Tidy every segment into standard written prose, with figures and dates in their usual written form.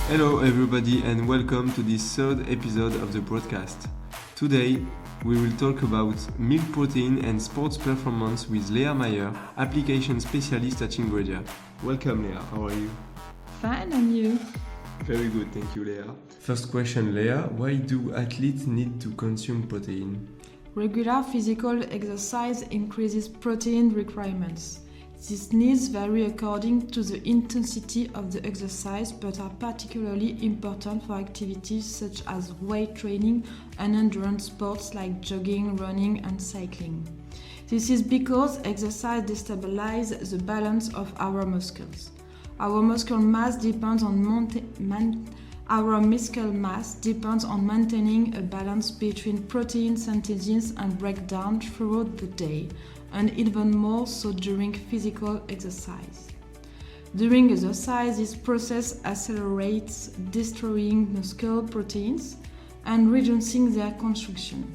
Hello everybody and welcome to this third episode of the Prot'Cast. Today we will talk about milk protein and sports performance with Léa MAYER, application specialist at Ingredia. Welcome Léa, how are you? Fine, and you? Very good, thank you Léa. First question Léa, why do athletes need to consume protein? Regular physical exercise increases protein requirements. These needs vary according to the intensity of the exercise but are particularly important for activities such as weight training and endurance sports like jogging, running and cycling. This is because exercise destabilizes the balance of our muscles. Our muscle mass depends on maintaining a balance between protein synthesis and breakdown throughout the day, and even more so during physical exercise. During exercise, this process accelerates, destroying muscle proteins and reducing their construction.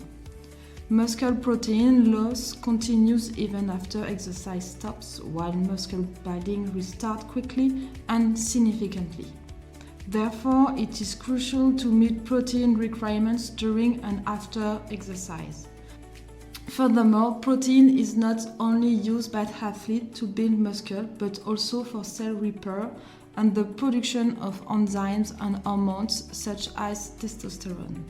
Muscle protein loss continues even after exercise stops, while muscle building restarts quickly and significantly. Therefore, it is crucial to meet protein requirements during and after exercise. Furthermore, protein is not only used by athletes to build muscle, but also for cell repair and the production of enzymes and hormones such as testosterone.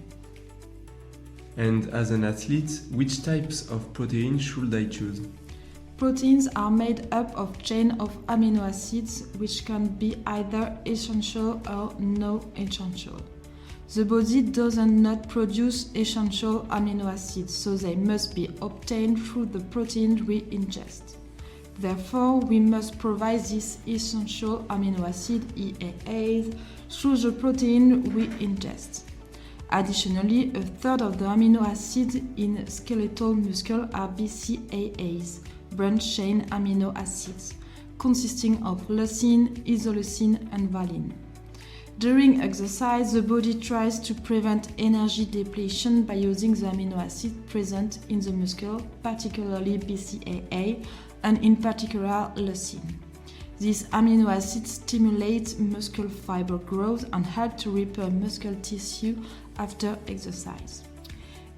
And as an athlete, which types of protein should I choose? Proteins are made up of chain of amino acids which can be either essential or non-essential. The body does not produce essential amino acids, so they must be obtained through the protein we ingest. Therefore, we must provide these essential amino acids EAAs through the protein we ingest. Additionally, a third of the amino acids in skeletal muscle are BCAAs, branch-chain amino acids, consisting of leucine, isoleucine, and valine. During exercise, the body tries to prevent energy depletion by using the amino acid present in the muscle, particularly BCAA, and in particular leucine. These amino acids stimulate muscle fiber growth and help to repair muscle tissue after exercise.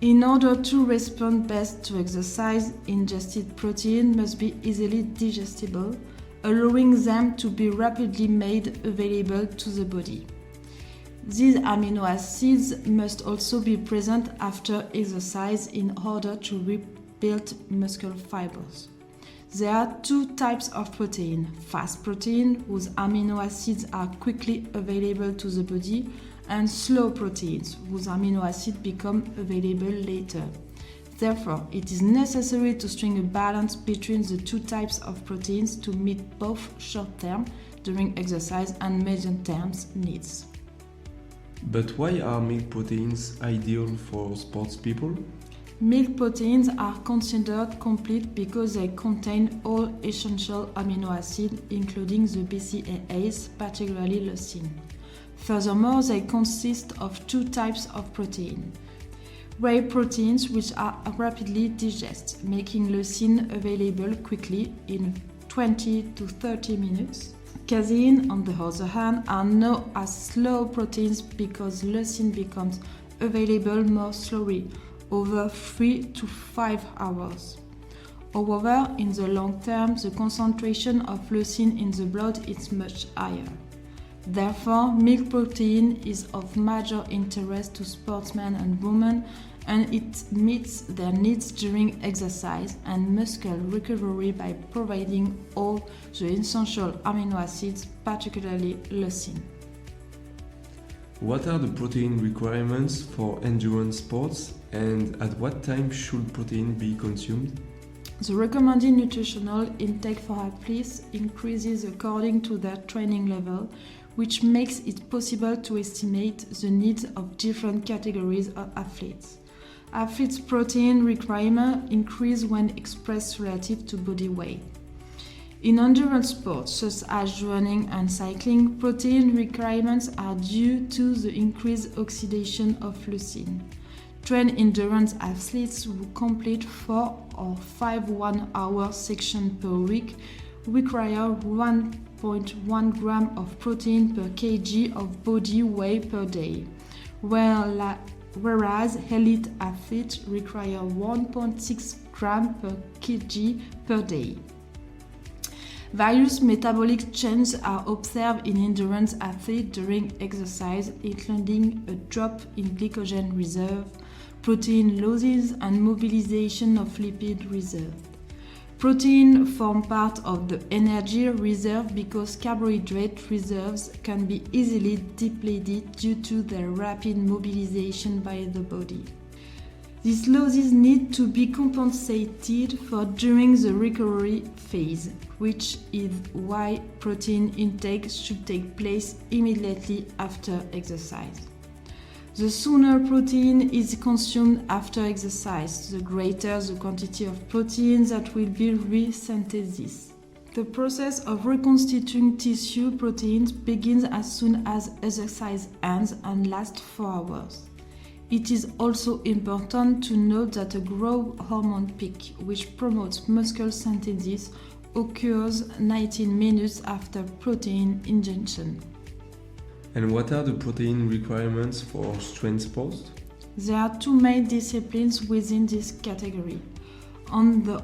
In order to respond best to exercise, ingested protein must be easily digestible, allowing them to be rapidly made available to the body. These amino acids must also be present after exercise in order to rebuild muscle fibers. There are two types of protein: fast protein, whose amino acids are quickly available to the body, and slow proteins, whose amino acids become available later. Therefore, it is necessary to strike a balance between the two types of proteins to meet both short-term, during exercise, and medium-term needs. But why are milk proteins ideal for sports people? Milk proteins are considered complete because they contain all essential amino acids, including the BCAAs, particularly leucine. Furthermore, they consist of two types of protein. Whey proteins, which are rapidly digested, making leucine available quickly in 20 to 30 minutes. Casein, on the other hand, are known as slow proteins because leucine becomes available more slowly, over 3 to 5 hours. However, in the long term, the concentration of leucine in the blood is much higher. Therefore, milk protein is of major interest to sportsmen and women, and it meets their needs during exercise and muscle recovery by providing all the essential amino acids, particularly leucine. What are the protein requirements for endurance sports, and at what time should protein be consumed? The recommended nutritional intake for athletes increases according to their training level, which makes it possible to estimate the needs of different categories of athletes. Athletes' protein requirements increase when expressed relative to body weight. In endurance sports such as running and cycling, protein requirements are due to the increased oxidation of leucine. Trained endurance athletes who complete 4 or 5 1-hour sections per week require 1.1 gram of protein per kg of body weight per day, whereas elite athletes require 1.6 gram per kg per day. Various metabolic changes are observed in endurance athletes during exercise, including a drop in glycogen reserve, protein losses, and mobilization of lipid reserve. Protein form part of the energy reserve because carbohydrate reserves can be easily depleted due to their rapid mobilization by the body. These losses need to be compensated for during the recovery phase, which is why protein intake should take place immediately after exercise. The sooner protein is consumed after exercise, the greater the quantity of protein that will be resynthesized. The process of reconstituting tissue proteins begins as soon as exercise ends and lasts 4 hours. It is also important to note that a growth hormone peak, which promotes muscle synthesis, occurs 19 minutes after protein ingestion. And what are the protein requirements for strength sports? There are 2 main disciplines within this category. On the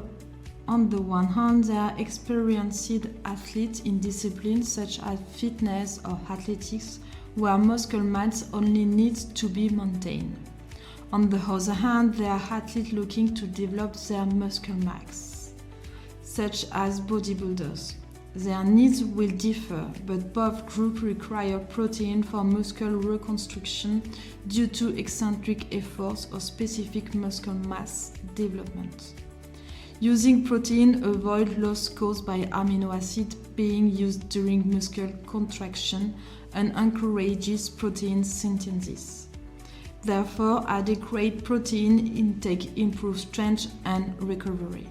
one hand, there are experienced athletes in disciplines such as fitness or athletics, where muscle mass only needs to be maintained. On the other hand, there are athletes looking to develop their muscle mass, such as bodybuilders. Their needs will differ, but both groups require protein for muscle reconstruction due to eccentric efforts or specific muscle mass development. Using protein avoids loss caused by amino acid being used during muscle contraction and encourages protein synthesis. Therefore, adequate protein intake improves strength and recovery.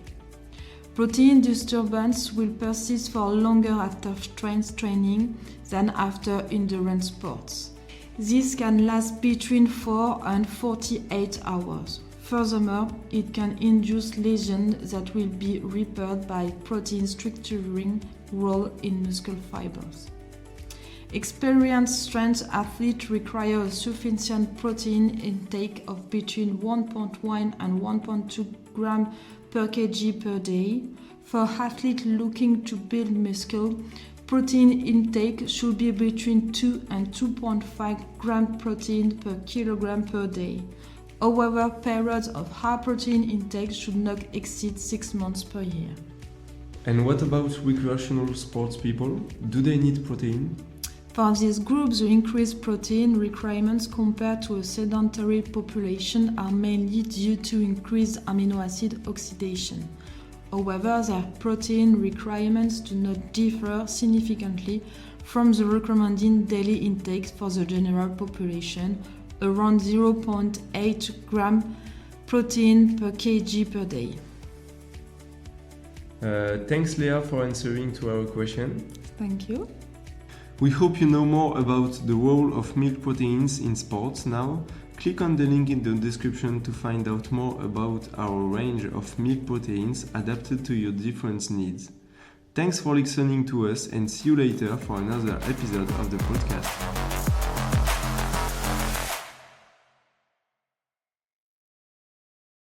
Protein disturbance will persist for longer after strength training than after endurance sports. This can last between 4 and 48 hours. Furthermore, it can induce lesions that will be repaired by protein structuring role in muscle fibers. Experienced strength athletes require a sufficient protein intake of between 1.1 and 1.2 grams per kg per day. For athletes looking to build muscle, protein intake should be between 2 and 2.5 grams protein per kilogram per day. However, periods of high protein intake should not exceed 6 months per year. And what about recreational sports people? Do they need protein? For these groups, the increased protein requirements compared to a sedentary population are mainly due to increased amino acid oxidation. However, their protein requirements do not differ significantly from the recommended daily intake for the general population, around 0.8 grams protein per kg per day. Thanks, Léa, for answering to our question. Thank you. We hope you know more about the role of milk proteins in sports now. Click on the link in the description to find out more about our range of milk proteins adapted to your different needs. Thanks for listening to us and see you later for another episode of the podcast.